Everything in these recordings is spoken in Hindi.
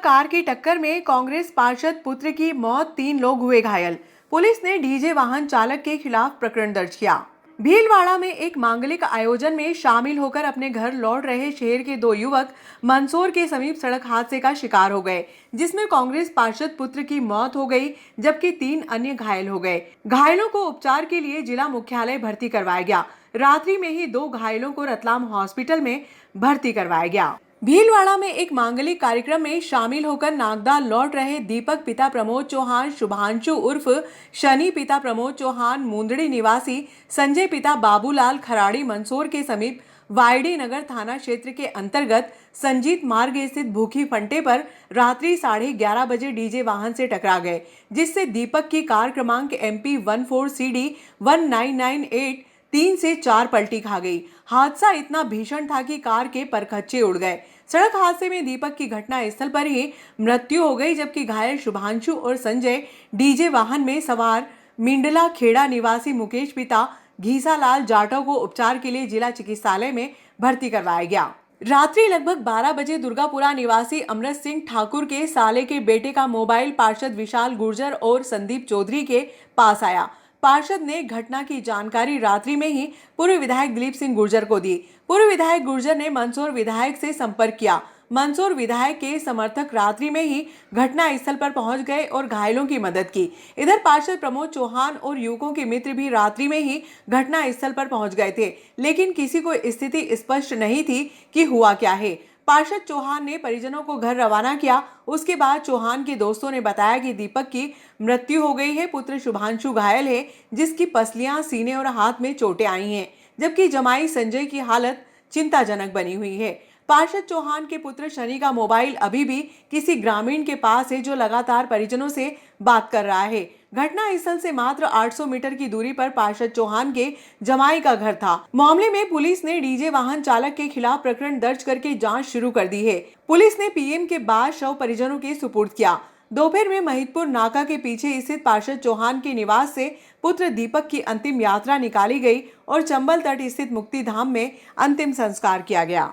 कार की टक्कर में कांग्रेस पार्षद पुत्र की मौत, 3 लोग हुए घायल। पुलिस ने डीजे वाहन चालक के खिलाफ प्रकरण दर्ज किया। भीलवाड़ा में एक मांगलिक आयोजन में शामिल होकर अपने घर लौट रहे शहर के 2 युवक मंदसौर के समीप सड़क हादसे का शिकार हो गए, जिसमें कांग्रेस पार्षद पुत्र की मौत हो गई, जबकि 3 अन्य घायल हो गए। घायलों को उपचार के लिए जिला मुख्यालय भर्ती करवाया गया। रात्रि में ही 2 घायलों को रतलाम हॉस्पिटल में भर्ती करवाया गया। भीलवाड़ा में एक मांगलिक कार्यक्रम में शामिल होकर नागदा लौट रहे दीपक पिता प्रमोद चौहान, शुभांशु उर्फ शनि पिता प्रमोद चौहान, मुंदड़ी निवासी संजय पिता बाबूलाल खराड़ी मंदसौर के समीप वायडी नगर थाना क्षेत्र के अंतर्गत संजीत मार्ग स्थित भूखी फंटे पर रात्रि 11:30 बजे डीजे वाहन से टकरा गए, जिससे दीपक की कार क्रमांक MP 14CD 1998 3 से 4 पलटी खा गई। हादसा इतना भीषण था कि कार के परखच्चे उड़ गए। सड़क हादसे में दीपक की घटना स्थल पर ही मृत्यु हो गई, जबकि घायल शुभांशु और संजय डीजे वाहन में सवार मिंडला खेड़ा निवासी मुकेश पिता घीसालाल जाटव को उपचार के लिए जिला चिकित्सालय में भर्ती करवाया गया। रात्रि लगभग 12 बजे दुर्गापुरा निवासी अमृत सिंह ठाकुर के साले के बेटे का मोबाइल पार्षद विशाल गुर्जर और संदीप चौधरी के पास आया। पार्षद ने घटना की जानकारी रात्रि में ही पूर्व विधायक दिलीप सिंह गुर्जर को दी। पूर्व विधायक गुर्जर ने मंदसौर विधायक से संपर्क किया। मंदसौर विधायक के समर्थक रात्रि में ही घटना स्थल पर पहुंच गए और घायलों की मदद की। इधर पार्षद प्रमोद चौहान और युवकों के मित्र भी रात्रि में ही घटना स्थल पर पहुंच गए थे, लेकिन किसी को स्थिति स्पष्ट नहीं थी कि हुआ क्या है। पार्षद चौहान ने परिजनों को घर रवाना किया। उसके बाद चौहान के दोस्तों ने बताया कि दीपक की मृत्यु हो गई है। पुत्र शुभांशु घायल है, जिसकी पसलियां, सीने और हाथ में चोटें आई हैं, जबकि जमाई संजय की हालत चिंताजनक बनी हुई है। पार्षद चौहान के पुत्र शनि का मोबाइल अभी भी किसी ग्रामीण के पास है, जो लगातार परिजनों से बात कर रहा है। घटना स्थल से मात्र 800 मीटर की दूरी पर पार्षद चौहान के जमाई का घर था। मामले में पुलिस ने डीजे वाहन चालक के खिलाफ प्रकरण दर्ज करके जांच शुरू कर दी है। पुलिस ने PM के बाद शव परिजनों के सुपुर्द किया। दोपहर में महिदपुर नाका के पीछे स्थित पार्षद चौहान के निवास से पुत्र दीपक की अंतिम यात्रा निकाली गई और चंबल तट स्थित मुक्ति धाम में अंतिम संस्कार किया गया।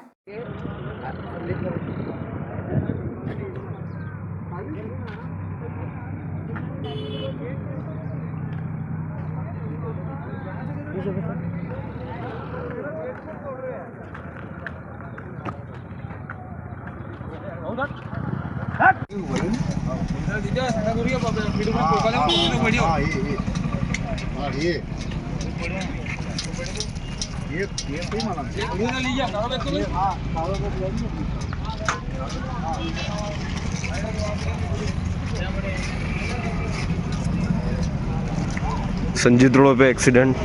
संजीत रोड पे एक्सीडेंट,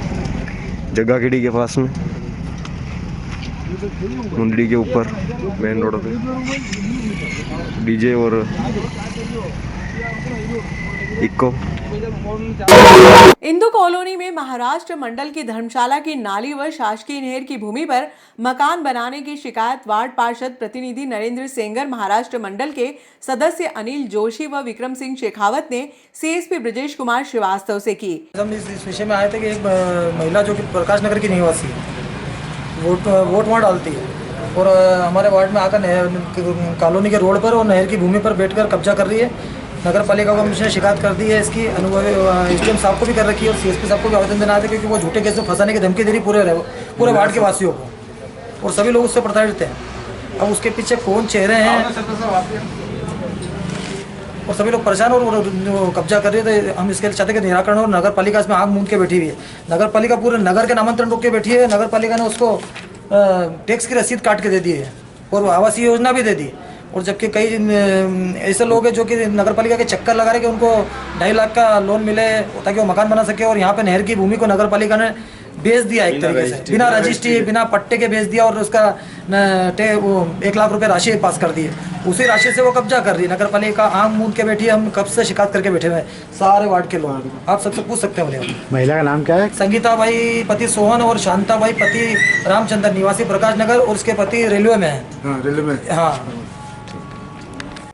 जगह खेड़ी के पास में, मुंदड़ी के ऊपर मेन रोड पे डीजे और इक्को। इंदू कॉलोनी में महाराष्ट्र मंडल की धर्मशाला की नाली व शासकीय नहर की भूमि पर मकान बनाने की शिकायत वार्ड पार्षद प्रतिनिधि नरेंद्र सेंगर, महाराष्ट्र मंडल के सदस्य अनिल जोशी व विक्रम सिंह शेखावत ने CSP ब्रजेश कुमार श्रीवास्तव से की। हम इस विषय में आए थे कि एक महिला जो कि प्रकाश नगर की निवासी है, वोट वहाँ डालती है और हमारे वार्ड में आकर कॉलोनी के रोड पर और नहर की भूमि पर बैठकर कब्जा कर रही है। नगर पालिका को हमने शिकायत कर दी है। इसकी अनुभवी SDM साहब को भी कर रखी है और CSP साहब को भी आवेदन देना है, क्योंकि वो झूठे केस में फंसाने की धमकी दे रही पूरे वार्ड के वासियों को, और सभी लोग उससे प्रताड़ित हैं। अब उसके पीछे कौन चेहरे हैं और सभी लोग परेशान और कब्जा कर रहे थे। हम इसके चाहते कि निराकरण और नगर पालिका इसमें आग मूंद के बैठी हुई है। नगर पालिका पूरे नगर के नामांतरण रोक के बैठी है। नगर पालिका ने उसको टैक्स की रसीद काट के दे दी है और आवासीय योजना भी दे दी। और जबकि कई ऐसे लोग हैं जो कि नगर पालिका के चक्कर लगा रहे कि उनको 2.5 लाख का लोन मिले ताकि वो मकान बना सके, और यहाँ पे नहर की भूमि को नगर पालिका ने बेच दिया एक तरीके से, बिना रजिस्ट्री, बिना पट्टे के बेच दिया और उसका 1 लाख रुपए राशि पास कर दी है। उसी राशि से वो कब्जा कर रही है। नगर पालिका आम मूंद के बैठी है। हम कब से शिकायत करके बैठे हुए हैं, सारे वार्ड के लोग। आप सबसे पूछ सकते हैं उन्हें। महिला का नाम क्या है? संगीता भाई पति सोहन और शांता भाई पति रामचंद्र, निवासी प्रकाश नगर, और उसके पति रेलवे में है। रेलवे में। हाँ।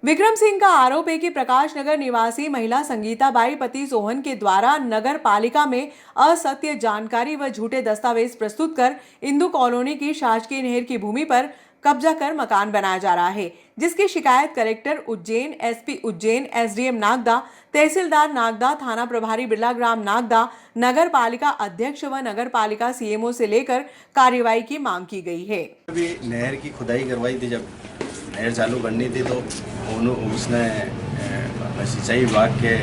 विक्रम सिंह का आरोप है कि प्रकाश नगर निवासी महिला संगीता बाई पति सोहन के द्वारा नगर पालिका में असत्य जानकारी व झूठे दस्तावेज प्रस्तुत कर इंदू कॉलोनी की शासकीय नहर की भूमि पर कब्जा कर मकान बनाया जा रहा है, जिसकी शिकायत collector Ujjain, SP Ujjain, SDM Nagda, तहसीलदार नागदा, थाना प्रभारी बिरला ग्राम नागदा, नगर पालिका अध्यक्ष व नगर पालिका सीएमओ से लेकर कार्रवाई की मांग की गई है। अभी नहर की खुदाई करवाई थी, जब नहर चालू करनी थी तो उसने सिंचाई विभाग के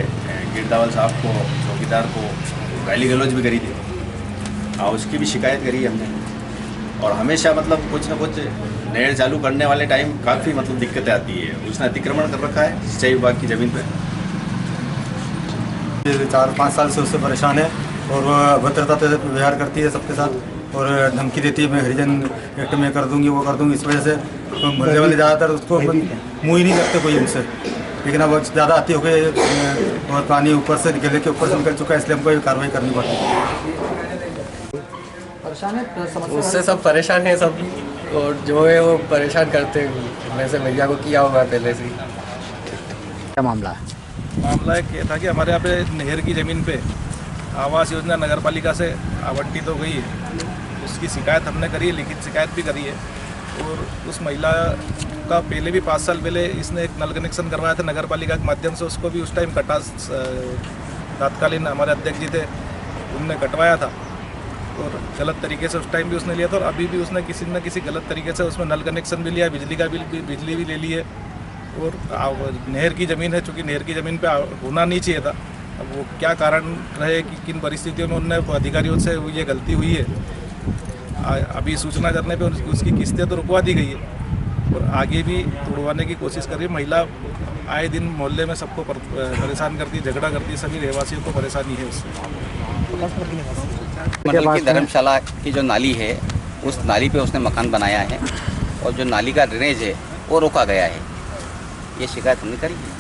गिरदावल साहब को, चौकीदार को गाली गलौज भी करी थी और उसकी भी शिकायत करी हमने। और हमेशा मतलब कुछ ना कुछ नहर चालू करने वाले टाइम काफ़ी मतलब दिक्कतें आती है। उसने अतिक्रमण कर रखा है सिंचाई विभाग की ज़मीन पर। 4-5 साल से उससे परेशान है और वह अभद्रता से व्यवहार करती है सबके साथ और धमकी देती है, मैं हरिजन एक्ट में कर दूंगी, वो कर दूंगी। इस वजह से तो मरने वाले ज़्यादातर उसको मुँह ही नहीं करते कोई उनसे, लेकिन अब ज़्यादा आती हो गई और पानी ऊपर से गले के ऊपर से निकल चुका है, इसलिए हमको कार्रवाई करनी पड़ती है। उससे सब परेशान है सब, और जो है वो परेशान करते हैं। वैसे भैया को किया हुआ पहले से। क्या मामला ये था कि हमारे यहाँ पे नहर की ज़मीन पे आवास योजना नगर पालिका से आवंटित हो गई है। उसकी शिकायत हमने करी है, लिखित शिकायत भी करी है। और उस महिला का पहले भी 5 साल पहले इसने एक नल कनेक्शन करवाया था नगर पालिका के माध्यम से, उसको भी उस टाइम कटा, तत्कालीन हमारे अध्यक्ष जी थे उनने कटवाया था और गलत तरीके से उस टाइम भी उसने लिया था। और अभी भी उसने किसी न किसी गलत तरीके से उसमें नल कनेक्शन भी लिया, बिजली का बिजली भी ले ली है। और नहर की ज़मीन है, चूँकि नहर की ज़मीन पे होना नहीं चाहिए था। अब वो क्या कारण रहे कि किन परिस्थितियों में उनने अधिकारियों से ये गलती हुई है, अभी सूचना करने पे उसकी किस्तें तो रुकवा दी गई है और आगे भी तोड़वाने की कोशिश कर रही है। महिला आए दिन मोहल्ले में सबको परेशान करती है, झगड़ा करती है, सभी रहवासियों को परेशानी है उससे। मंडल की धर्मशाला की जो नाली है, उस नाली पे उसने मकान बनाया है और जो नाली का ड्रेनेज है वो रोका गया है। ये शिकायत हमने करी है।